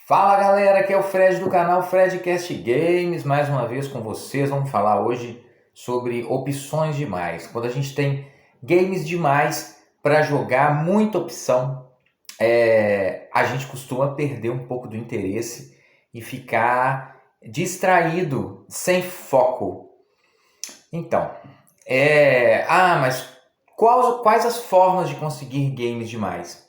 Fala galera, aqui é o Fred do canal Fredcast Games, mais uma vez com vocês. Vamos falar hoje sobre opções demais. Quando a gente tem games demais para jogar, muita opção, a gente costuma perder um pouco do interesse e ficar distraído, sem foco. Então, mas quais as formas de conseguir games demais?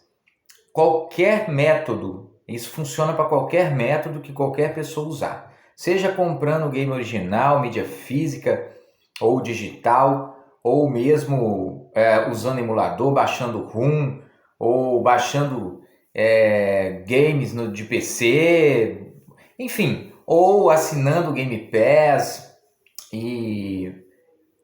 Qualquer método, isso funciona para qualquer método que qualquer pessoa usar. Seja comprando o game original, mídia física ou digital, ou mesmo usando emulador, baixando ROM, ou baixando games de PC, enfim, ou assinando o Game Pass e,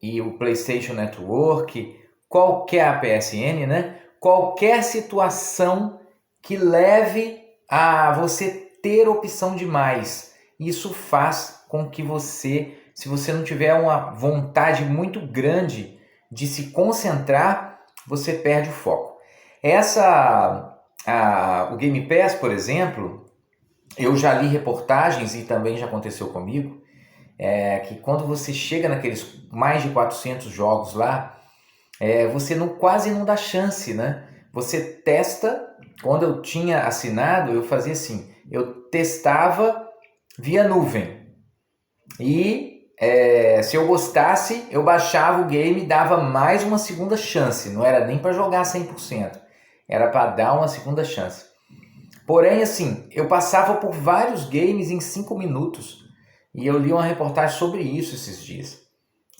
e o PlayStation Network, qualquer APSN, né? Qualquer situação que leve a você ter opção demais. Isso faz com que você, se você não tiver uma vontade muito grande de se concentrar, você perde o foco. O Game Pass, por exemplo, eu já li reportagens e também já aconteceu comigo, que quando você chega naqueles mais de 400 jogos lá, você quase não dá chance, né? Você testa. Quando eu tinha assinado, eu fazia assim, eu testava via nuvem. E se eu gostasse, eu baixava o game e dava mais uma segunda chance. Não era nem para jogar 100%, era para dar uma segunda chance. Porém, assim, eu passava por vários games em 5 minutos. E eu li uma reportagem sobre isso esses dias.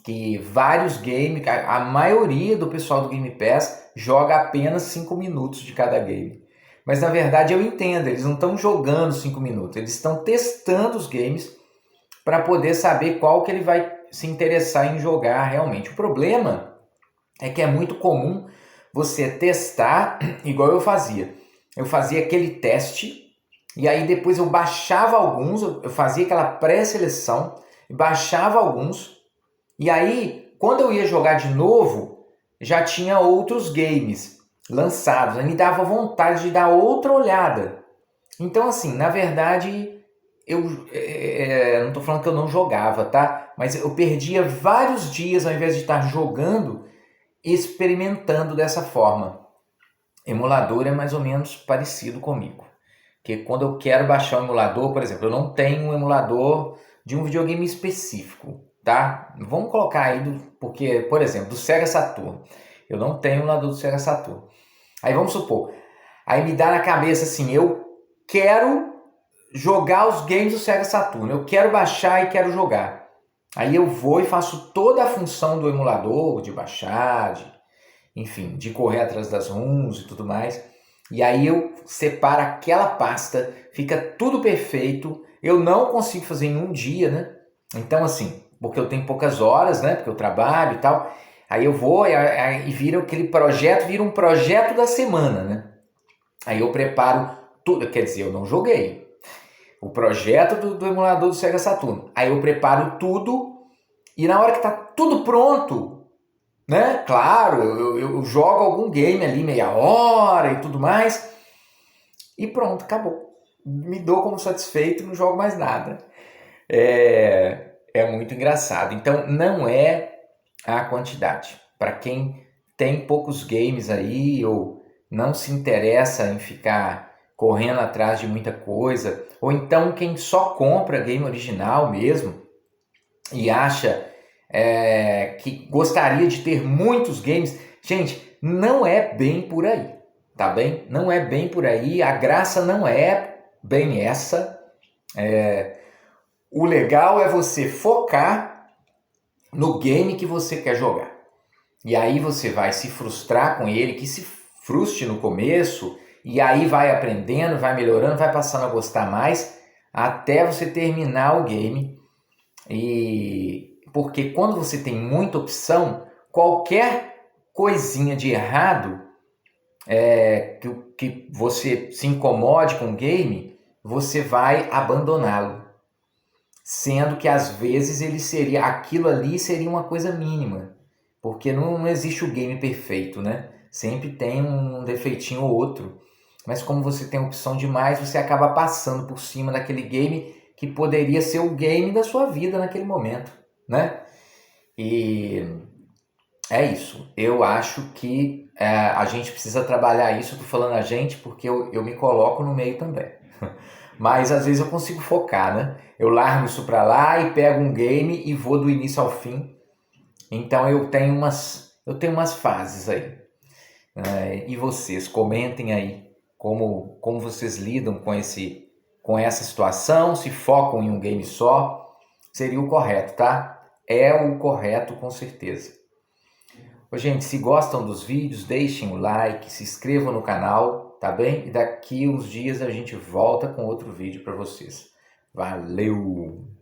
Que vários games, a maioria do pessoal do Game Pass joga apenas 5 minutos de cada game. Mas na verdade eu entendo, eles não estão jogando 5 minutos, eles estão testando os games para poder saber qual que ele vai se interessar em jogar realmente. O problema é que é muito comum você testar igual eu fazia. Eu fazia aquele teste e aí depois eu baixava alguns, eu fazia aquela pré-seleção, baixava alguns e aí, quando eu ia jogar de novo, já tinha outros games lançados. Aí me dava vontade de dar outra olhada. Então, assim, na verdade, eu não estou falando que eu não jogava, tá? Mas eu perdia vários dias ao invés de estar jogando, experimentando dessa forma. Emulador é mais ou menos parecido comigo. Porque quando eu quero baixar um emulador, por exemplo, eu não tenho um emulador de um videogame específico, tá? Vamos colocar aí, porque, por exemplo, do Sega Saturn. Eu não tenho um emulador do Sega Saturn. Aí vamos supor, aí me dá na cabeça assim, eu quero jogar os games do Sega Saturn, eu quero baixar e quero jogar. Aí eu vou e faço toda a função do emulador, de baixar, enfim, de correr atrás das ROMs e tudo mais. E aí eu separo aquela pasta, fica tudo perfeito. Eu não consigo fazer em um dia, né? Então, assim, porque eu tenho poucas horas, né? Porque eu trabalho e tal. Aí eu vou e vira aquele projeto, vira um projeto da semana, né? Aí eu preparo tudo, quer dizer, eu não joguei. O projeto do emulador do Sega Saturn. Aí eu preparo tudo e na hora que tá tudo pronto, né? Claro, eu jogo algum game ali, meia hora e tudo mais. E pronto, acabou. Me dou como satisfeito e não jogo mais nada. É muito engraçado. Então, não é a quantidade. Para quem tem poucos games aí ou não se interessa em ficar correndo atrás de muita coisa, ou então quem só compra game original mesmo e acha que gostaria de ter muitos games, gente, não é bem por aí, tá bem? Não é bem por aí, a graça não é bem essa. O legal é você focar no game que você quer jogar. E aí você vai se frustrar com ele, que se frustre no começo, e aí vai aprendendo, vai melhorando, vai passando a gostar mais, até você terminar o game. E porque quando você tem muita opção, qualquer coisinha de errado que você se incomode com o game, você vai abandoná-lo. Sendo que às vezes aquilo ali seria uma coisa mínima. Porque não existe o game perfeito, né? Sempre tem um defeitinho ou outro. mas como você tem opção demais, você acaba passando por cima daquele game que poderia ser o game da sua vida naquele momento, né? E é isso. Eu acho que a gente precisa trabalhar isso. Eu tô falando a gente porque eu me coloco no meio também. Mas às vezes eu consigo focar, né? Eu largo isso pra lá e pego um game e vou do início ao fim. Então eu tenho umas fases aí. E vocês, comentem aí como vocês lidam com essa situação, se focam em um game só, seria o correto, tá? É o correto com certeza. Ô, gente, se gostam dos vídeos, deixem o like, se inscrevam no canal, tá bem? E daqui uns dias a gente volta com outro vídeo para vocês. Valeu!